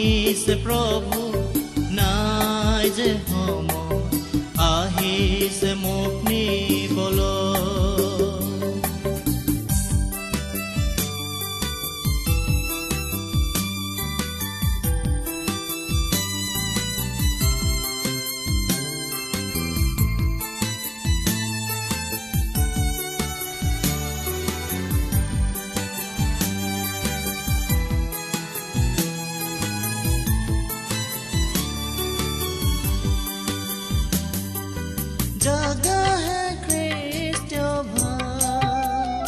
আহিছে প্ৰভু নাই যে সময় আহিছে মোক নিবলৈ। जगा है ख्रिस्ट भाई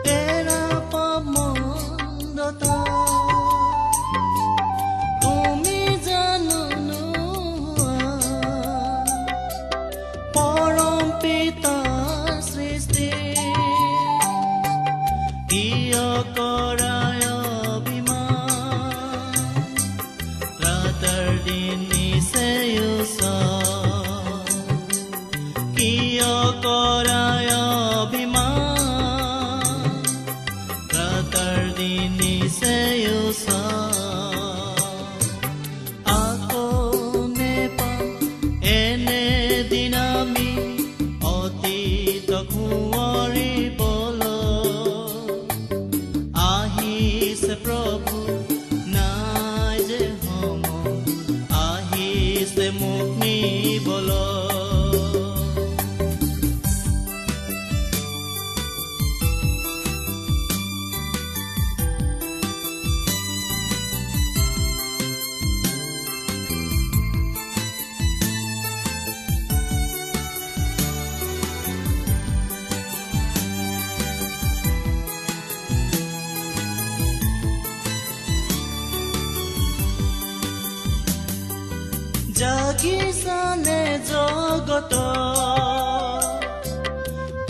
तेरा पमंदता तुमी जानो परम पिता सृष्टि किय कराय अभिमान रातर दिन निश्चय किय कराय अभिमान रातर दिन निश्चय আকৌ নেপাম এনে দিন আমি অতীত সোঁৱৰিবলৈ। আহিছে প্ৰভু নাই যে সময় আহিছে মোক নিবলৈ। জাগিছানে জগত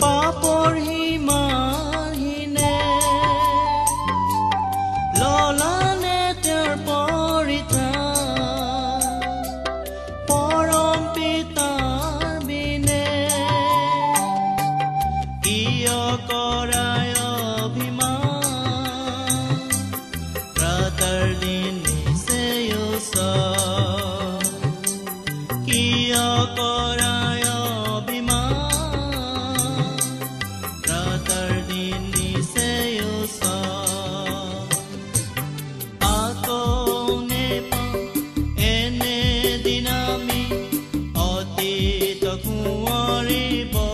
পাপৰ সীমাহীনে ললানে তেওঁৰ পৰিত্ৰাণ পৰম পিতাৰ বিনে কিয় কৰায় অভিমান ৰাতৰ দিন নিশ্চয় কিয় কৰায় অভিমান ৰাতৰ দিন নিশ্চয় আকৌ নেপাম এনে দিন আমি অতীত সোঁৱৰিবলৈ।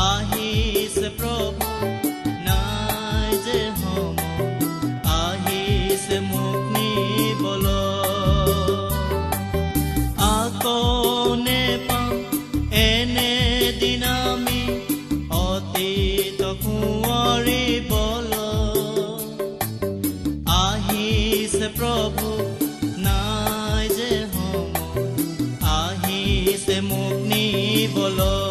আহিছে প্ৰভু নাই যে সময় আহিছে মোক নিবলৈ। আকৌ নেপাম এনে দিন আমি অতীত সোঁৱৰিবলৈ। আহিছে প্ৰভু নাই যে সময় আহিছে মোক নিবলৈ।